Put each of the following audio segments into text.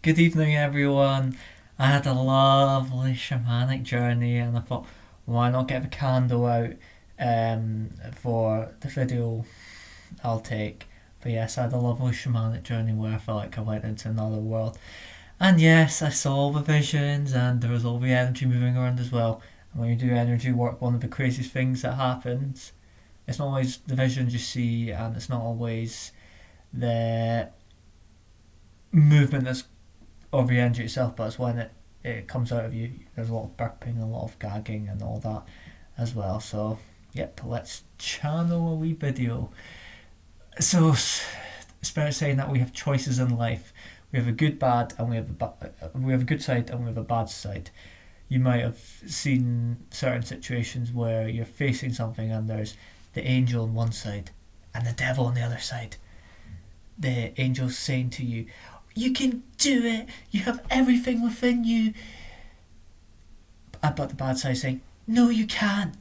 Good evening, everyone. I had a lovely shamanic journey, and I thought, why not get a candle out for the video I'll take. But yes, I had a lovely shamanic journey where I felt like I went into another world. And yes, I saw all the visions, and there was all the energy moving around as well. And when you do energy work, one of the craziest things that happens, it's not always the visions you see, and it's not always the movement that's of the energy itself, but it's when it comes out of you. There's a lot of burping, a lot of gagging, and all that as well. So, yep, let's channel a wee video. So, Spirit saying that we have choices in life. We have a good, bad, and we have a good side and we have a bad side. You might have seen certain situations where you're facing something and there's the angel on one side and the devil on the other side. The angel's saying to you, "You can do it. You have everything within you." But the bad side saying, "No, you can't.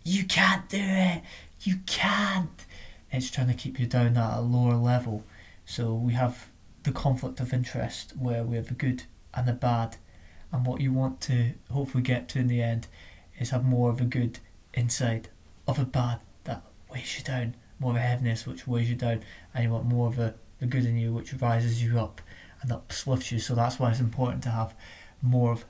You can't do it. You can't." It's trying to keep you down at a lower level. So we have the conflict of interest where we have the good and the bad. And what you want to hopefully get to in the end is have more of a good inside of a bad that weighs you down. More of a heaviness which weighs you down. And you want more of the good in you which rises you up and uplifts you. So that's why it's important to have more of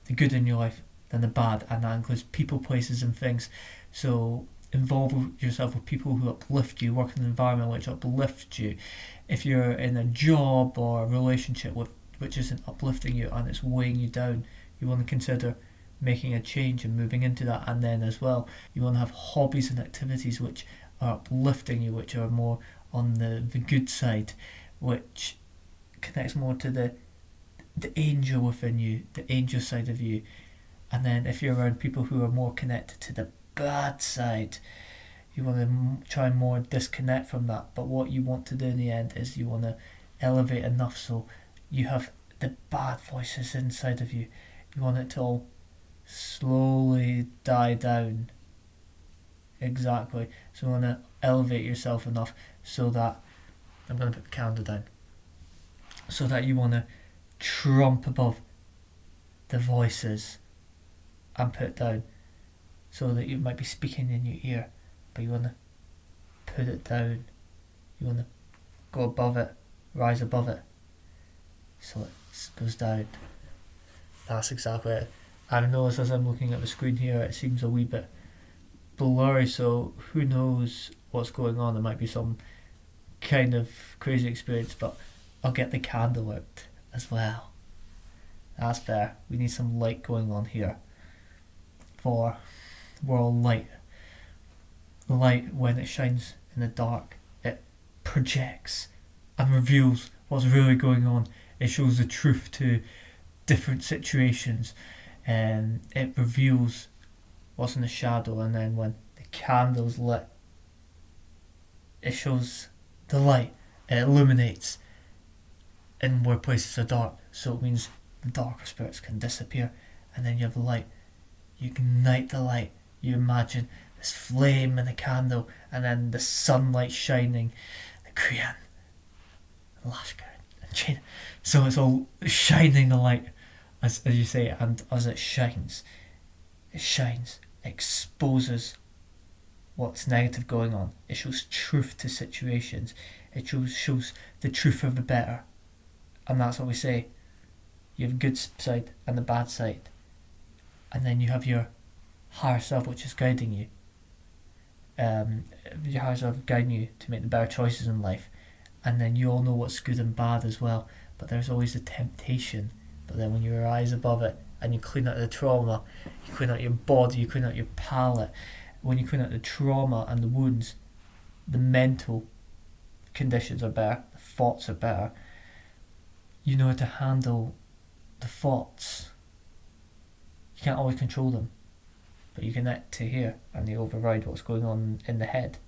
the good in your life than the bad, and that includes people, places and things. So involve yourself with people who uplift you, work in an environment which uplifts you. If you're in a job or a relationship which isn't uplifting you and it's weighing you down, you want to consider making a change and moving into that. And then as well, you want to have hobbies and activities which are uplifting you, which are more on the good side, which connects more to the angel within you, the angel side of you. And then if you're around people who are more connected to the bad side, you want to try and more disconnect from that. But what you want to do in the end is you want to elevate enough so you have the bad voices inside of you. You want it to all slowly die down. Exactly. So you want to elevate yourself enough so that, I'm going to put the candle down, so that you want to trump above the voices and put it down, so that you might be speaking in your ear, but you want to put it down. You want to go above it, rise above it, so it goes down. That's exactly it. I notice as I'm looking at the screen here, it seems a wee bit blurry, so who knows what's going on. There might be some kind of crazy experience, but I'll get the candle out as well. That's better. We need some light going on here. For we're all light. Light, when it shines in the dark, it projects and reveals what's really going on. It shows the truth to different situations, and it reveals what's in the shadow. And then when the candle's lit, it shows the light. It illuminates in where places are dark. So it means the darker spirits can disappear, and then you have the light. You ignite the light. You imagine this flame in the candle, and then the sunlight shining, the Korean, the Lashkar, and China. So it's all shining the light, as you say, and as it shines, exposes what's negative going on. It shows truth to situations. It shows the truth of the better, and that's what we say. You have good side and the bad side. And then you have your higher self which is guiding you. Your higher self guiding you to make the better choices in life. And then you all know what's good and bad as well. But there's always a temptation. But then when you rise above it and you clean out the trauma, you clean out your body, you clean out your palate. When you clean out the trauma and the wounds, the mental conditions are better, the thoughts are better. You know how to handle the thoughts. You can't always control them, but you connect to here and you override what's going on in the head.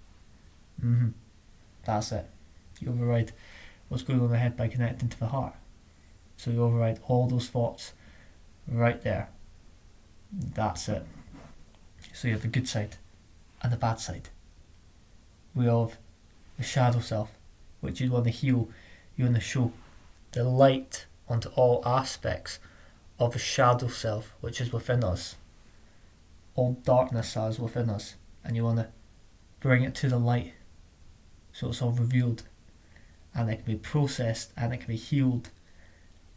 That's it. You override what's going on in the head by connecting to the heart. So you override all those thoughts right there. That's it. So you have the good side and the bad side. We have the shadow self, which you want to heal. You want to show the light onto all aspects of the shadow self which is within us, all darkness that is within us, and you want to bring it to the light so it's all revealed, and it can be processed, and it can be healed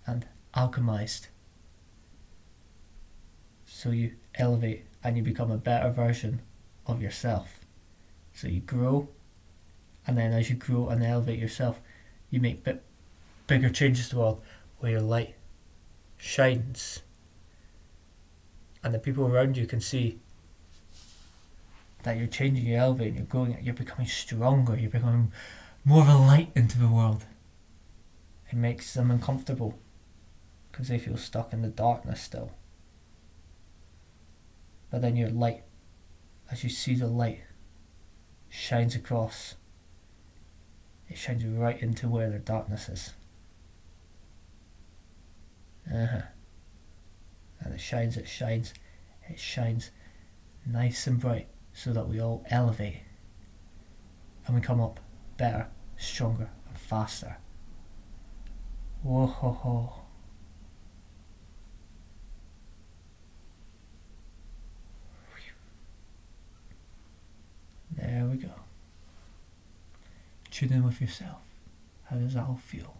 and alchemized, so you elevate and you become a better version of yourself. So you grow, and then as you grow and elevate yourself, you make bigger changes to the world where your light shines, and the people around you can see that you're changing, you're elevating, you're growing, you're becoming stronger, you're becoming more of a light into the world. It makes them uncomfortable because they feel stuck in the darkness still. But then your light, as you see the light, shines across. It shines right into where their darkness is. And it shines nice and bright, so that we all elevate and we come up better, stronger and faster. Whoa ho ho. There we go. Tune in with yourself. How does that all feel?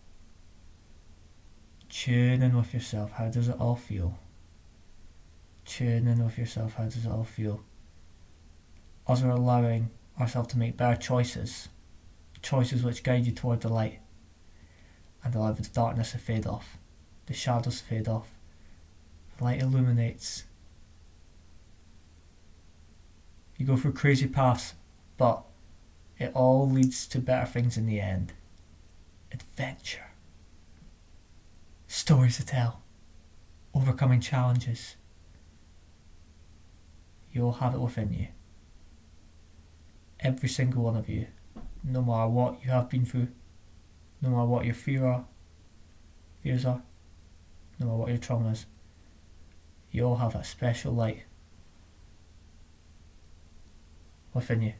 Tune in with yourself. How does it all feel? Tune in with yourself. How does it all feel? As we're allowing ourselves to make better choices which guide you toward the light, and allow the darkness to fade off, the shadows to fade off. The light illuminates. You go through crazy paths, but it all leads to better things in the end. Adventure. Stories to tell. Overcoming challenges. You all have it within you. Every single one of you. No matter what you have been through. No matter what your fears are. No matter what your trauma is. You all have a special light within you.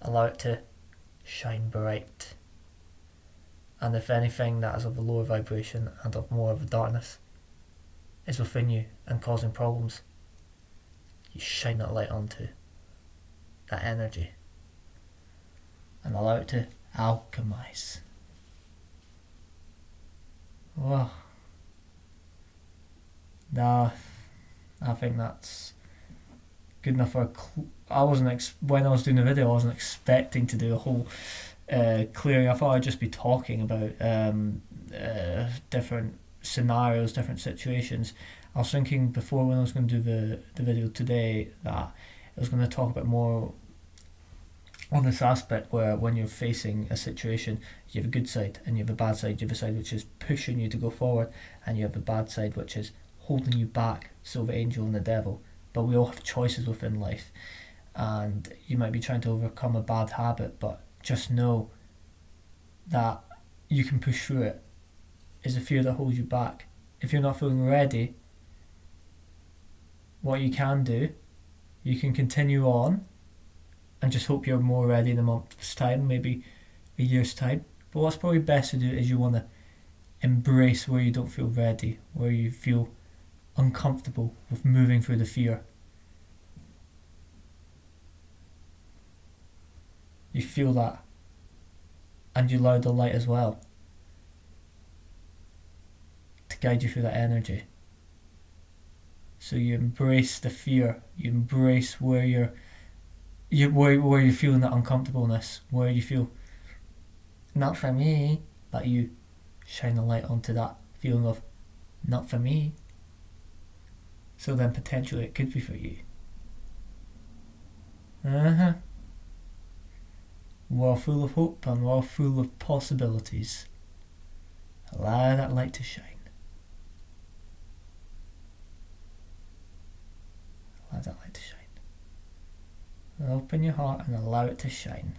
Allow it to shine bright. And if anything that is of a lower vibration and of more of a darkness is within you and causing problems, you shine that light onto that energy and allow it to alchemize. Wow. Nah, I think that's good enough for when I was doing the video, I wasn't expecting to do a whole clearing. I thought I'd just be talking about different scenarios, different situations. I was thinking before, when I was going to do the video today, that I was going to talk about more on this aspect where when you're facing a situation, you have a good side and you have a bad side. You have a side which is pushing you to go forward, and you have a bad side which is holding you back, so the angel and the devil. But we all have choices within life, and you might be trying to overcome a bad habit, but just know that you can push through it. It's the fear that holds you back. If you're not feeling ready, what you can do, you can continue on and just hope you're more ready in a month's time, maybe a year's time. But what's probably best to do is you want to embrace where you don't feel ready, where you feel uncomfortable with moving through the fear. You feel that, and you allow the light as well to guide you through that energy. So you embrace the fear, you embrace where you're feeling that uncomfortableness, where you feel, not for me, but you shine the light onto that feeling of, not for me. So then potentially it could be for you. We're full of hope and we're full of possibilities. Allow that light to shine. Allow that light to shine. Open your heart and allow it to shine.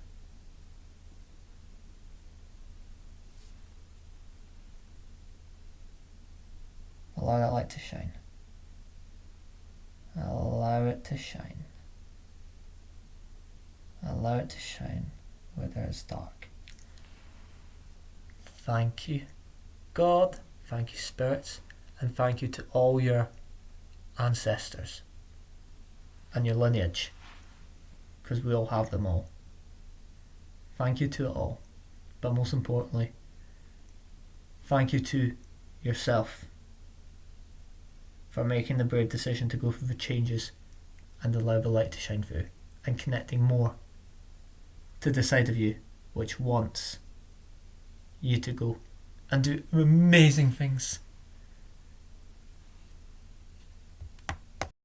Allow that light to shine. Allow it to shine. Allow it to shine where there is dark. Thank you, God. Thank you, spirits. And thank you to all your ancestors and your lineage, because we all have them all. Thank you to it all. But most importantly, thank you to yourself for making the brave decision to go through the changes and allow the light to shine through, and connecting more to the side of you which wants you to go and do amazing things.